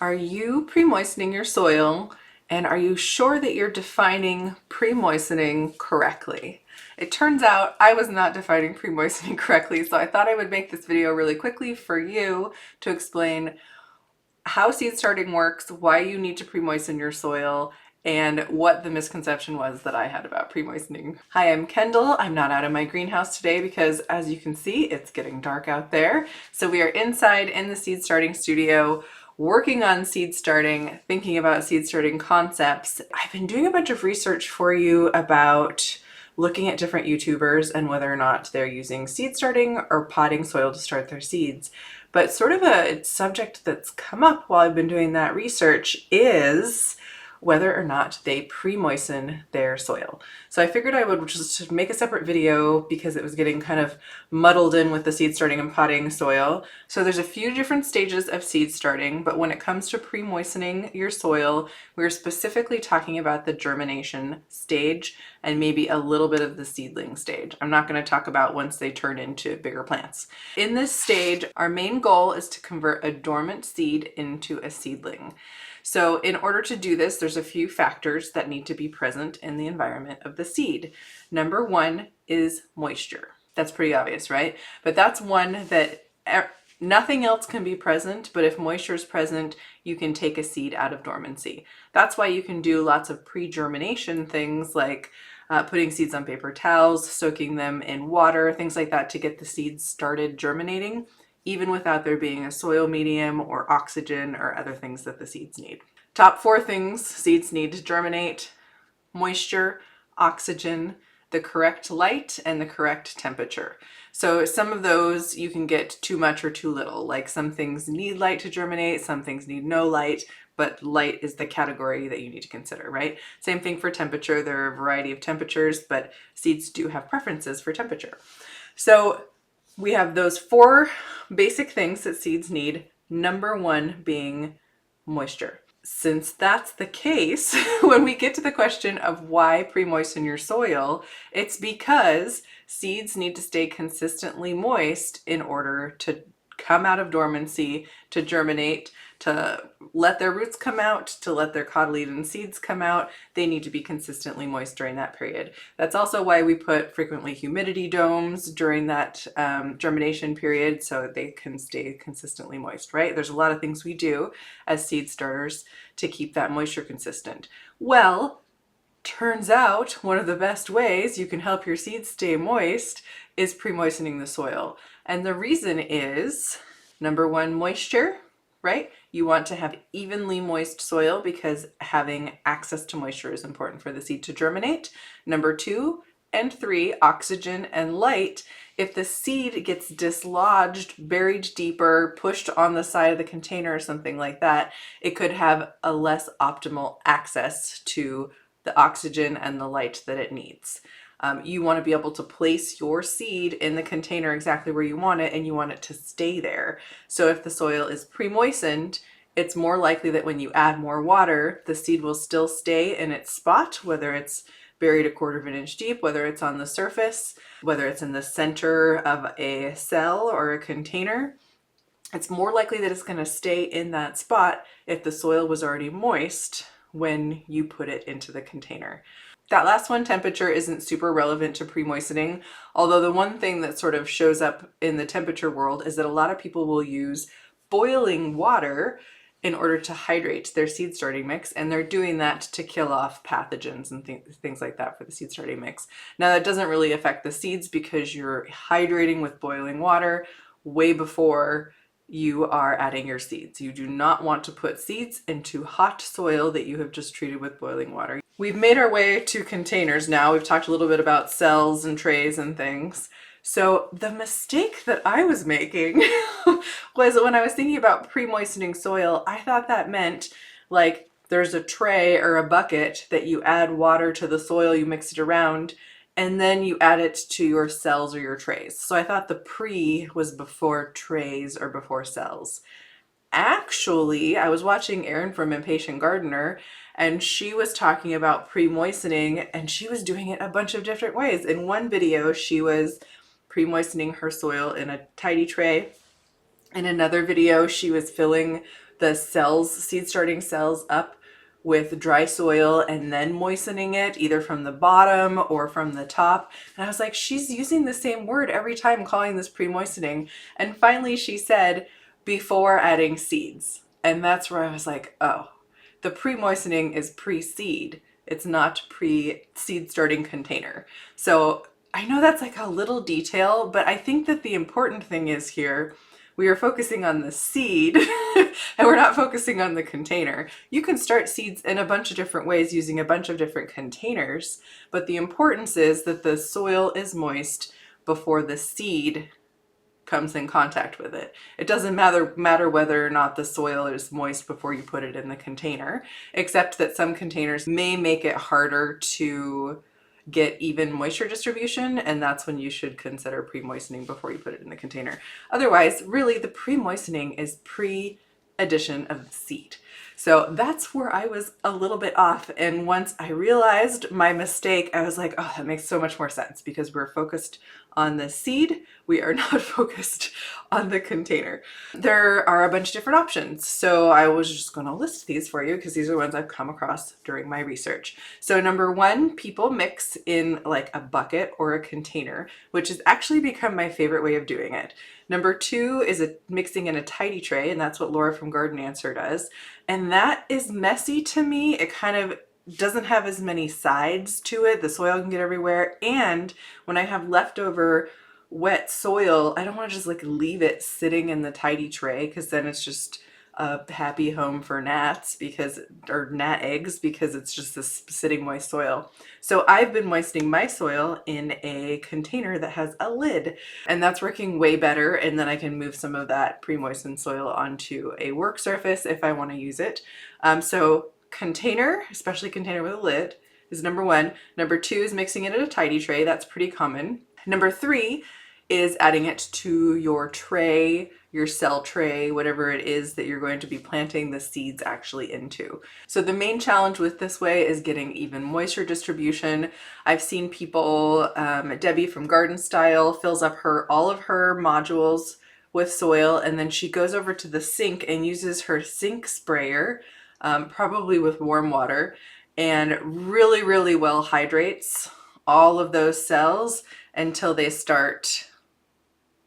Are you pre-moistening your soil, and are you sure that you're defining pre-moistening correctly? It turns out I was not defining pre-moistening correctly, so I thought I would make this video really quickly for you to explain how seed starting works, why you need to pre-moisten your soil, and what the misconception was that I had about pre-moistening. Hi, I'm Kendall. I'm not out of my greenhouse today because, as you can see, it's getting dark out there. So we are inside in the seed starting studio working on seed starting, thinking about seed starting concepts. I've been doing a bunch of research for you about looking at different YouTubers and whether or not they're using seed starting or potting soil to start their seeds. But sort of a subject that's come up while I've been doing that research is whether or not they pre-moisten their soil. So I figured I would just make a separate video because it was getting kind of muddled in with the seed starting and potting soil. So there's a few different stages of seed starting, but when it comes to pre-moistening your soil, we're specifically talking about the germination stage and maybe a little bit of the seedling stage. I'm not going to talk about once they turn into bigger plants. In this stage, our main goal is to convert a dormant seed into a seedling. So in order to do this, there's a few factors that need to be present in the environment of the seed. Number one is moisture. That's pretty obvious, right? But that's one that nothing else can be present, but if moisture is present, you can take a seed out of dormancy. That's why you can do lots of pre-germination things like putting seeds on paper towels, soaking them in water, things like that to get the seeds started germinating, even without there being a soil medium or oxygen or other things that the seeds need. Top 4 things seeds need to germinate: moisture, oxygen, the correct light, and the correct temperature. So some of those you can get too much or too little. Like some things need light to germinate, some things need no light, but light is the category that you need to consider, right? Same thing for temperature. There are a variety of temperatures, but seeds do have preferences for temperature. So we have those 4 basic things that seeds need. Number 1 being moisture. Since that's the case, when we get to the question of why pre-moisten your soil, it's because seeds need to stay consistently moist in order to come out of dormancy, to germinate, to let their roots come out, to let their cotyledon seeds come out. They need to be consistently moist during that period. That's also why we put frequently humidity domes during that germination period so they can stay consistently moist, right? There's a lot of things we do as seed starters to keep that moisture consistent. Well, turns out one of the best ways you can help your seeds stay moist is pre-moistening the soil. And the reason is, number 1, moisture, right? You want to have evenly moist soil because having access to moisture is important for the seed to germinate. Number 2 and 3, oxygen and light. If the seed gets dislodged, buried deeper, pushed on the side of the container or something like that, it could have a less optimal access to the oxygen and the light that it needs. You want to be able to place your seed in the container exactly where you want it, and you want it to stay there. So if the soil is pre-moistened, it's more likely that when you add more water, the seed will still stay in its spot, whether it's buried 1/4 of an inch deep, whether it's on the surface, whether it's in the center of a cell or a container. It's more likely that it's going to stay in that spot if the soil was already moist when you put it into the container. That last one, temperature, isn't super relevant to pre-moistening, although the one thing that sort of shows up in the temperature world is that a lot of people will use boiling water in order to hydrate their seed starting mix, and they're doing that to kill off pathogens and things like that for the seed starting mix. Now that doesn't really affect the seeds because you're hydrating with boiling water way before you are adding your seeds. You do not want to put seeds into hot soil that you have just treated with boiling water. We've made our way to containers now. We've talked a little bit about cells and trays and things. So the mistake that I was making was when I was thinking about pre-moistening soil, I thought that meant like there's a tray or a bucket that you add water to the soil, you mix it around, and then you add it to your cells or your trays. So I thought the pre was before trays or before cells. Actually, I was watching Erin from Impatient Gardener, and she was talking about pre-moistening, and she was doing it a bunch of different ways. In one video, she was pre-moistening her soil in a tidy tray. In another video, she was filling the cells, seed starting cells up with dry soil and then moistening it either from the bottom or from the top. And I was like, she's using the same word every time calling this pre-moistening. And finally she said, before adding seeds. And that's where I was like, oh, the pre-moistening is pre-seed. It's not pre-seed starting container. So I know that's like a little detail, but I think that the important thing is here, we are focusing on the seed and we're not focusing on the container. You can start seeds in a bunch of different ways using a bunch of different containers, but the importance is that the soil is moist before the seed comes in contact with it. It doesn't matter whether or not the soil is moist before you put it in the container, except that some containers may make it harder to get even moisture distribution, and that's when you should consider pre-moistening before you put it in the container. Otherwise, really, the pre-moistening is pre-addition of the seed. So that's where I was a little bit off, and once I realized my mistake, I was like, oh, that makes so much more sense because we're focused on the seed. We are not focused on the container. There are a bunch of different options. So I was just going to list these for you because these are ones I've come across during my research. So number one, people mix in like a bucket or a container, which has actually become my favorite way of doing it. Number two is mixing in a tidy tray, and that's what Laura from Garden Answer does. And that is messy to me. It kind of doesn't have as many sides to it. The soil can get everywhere. And when I have leftover wet soil, I don't want to just like leave it sitting in the tidy tray because then it's just a happy home for gnats or gnat eggs because it's just this sitting moist soil. So I've been moistening my soil in a container that has a lid, and that's working way better. And then I can move some of that pre-moistened soil onto a work surface if I want to use it. So container, especially container with a lid, is number one. Number two is mixing it in a tidy tray. That's pretty common. Number three is adding it to your tray, your cell tray, whatever it is that you're going to be planting the seeds actually into. So the main challenge with this way is getting even moisture distribution. I've seen people, Debbie from Garden Style fills up all of her modules with soil, and then she goes over to the sink and uses her sink sprayer, probably with warm water, and really, really well hydrates all of those cells until they start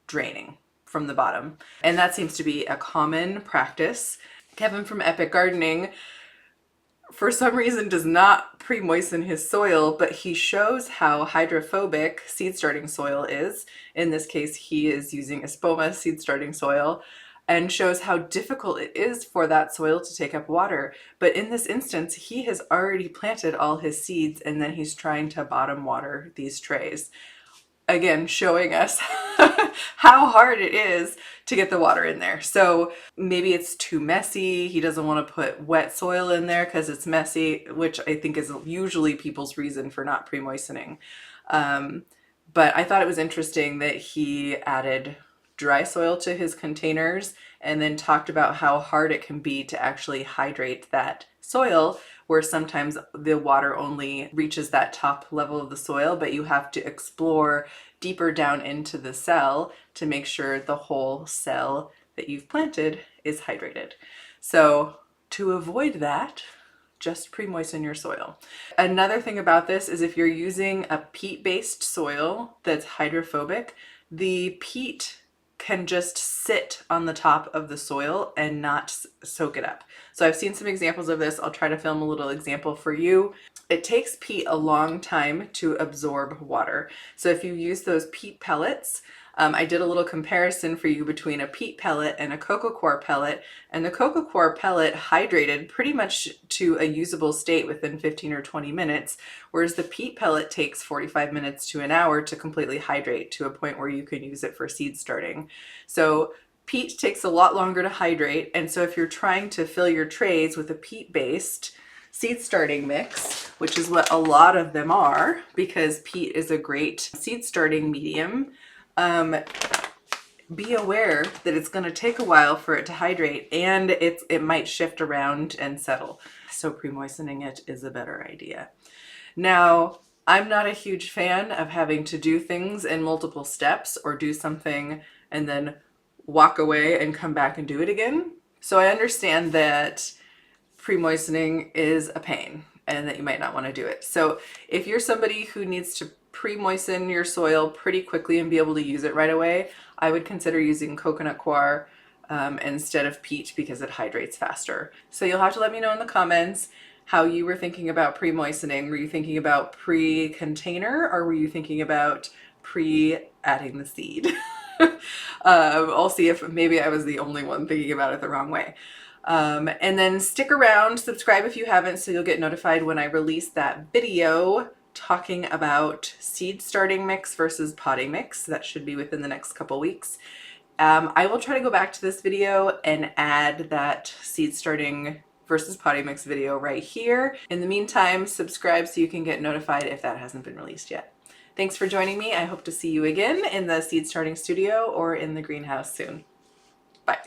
draining from the bottom. And that seems to be a common practice. Kevin from Epic Gardening, for some reason, does not pre-moisten his soil, but he shows how hydrophobic seed starting soil is. In this case, he is using Espoma seed starting soil, and shows how difficult it is for that soil to take up water. But in this instance, he has already planted all his seeds and then he's trying to bottom water these trays. Again, showing us how hard it is to get the water in there. So maybe it's too messy. He doesn't want to put wet soil in there because it's messy, which I think is usually people's reason for not pre-moistening. But I thought it was interesting that he added dry soil to his containers and then talked about how hard it can be to actually hydrate that soil, where sometimes the water only reaches that top level of the soil, but you have to explore deeper down into the cell to make sure the whole cell that you've planted is hydrated. So to avoid that, just pre-moisten your soil. Another thing about this is if you're using a peat-based soil that's hydrophobic, the peat can just sit on the top of the soil and not soak it up. So I've seen some examples of this. I'll try to film a little example for you. It takes peat a long time to absorb water. So if you use those peat pellets, I did a little comparison for you between a peat pellet and a coco coir pellet, and the coco coir pellet hydrated pretty much to a usable state within 15 or 20 minutes, whereas the peat pellet takes 45 minutes to an hour to completely hydrate to a point where you can use it for seed starting. So peat takes a lot longer to hydrate, and so if you're trying to fill your trays with a peat-based seed starting mix, which is what a lot of them are, because peat is a great seed starting medium, be aware that it's going to take a while for it to hydrate, and it might shift around and settle. So pre-moistening it is a better idea. Now, I'm not a huge fan of having to do things in multiple steps or do something and then walk away and come back and do it again. So I understand that pre-moistening is a pain and that you might not want to do it. So if you're somebody who needs to pre-moisten your soil pretty quickly and be able to use it right away, I would consider using coconut coir instead of peat because it hydrates faster. So you'll have to let me know in the comments how you were thinking about pre-moistening. Were you thinking about pre-container, or were you thinking about pre-adding the seed? I'll see if maybe I was the only one thinking about it the wrong way. And then stick around, subscribe if you haven't, so you'll get notified when I release that video talking about seed starting mix versus potting mix. That should be within the next couple weeks. I will try to go back to this video and add that seed starting versus potting mix video right here. In the meantime, subscribe so you can get notified if that hasn't been released yet. Thanks for joining me. I hope to see you again in the seed starting studio or in the greenhouse soon. Bye.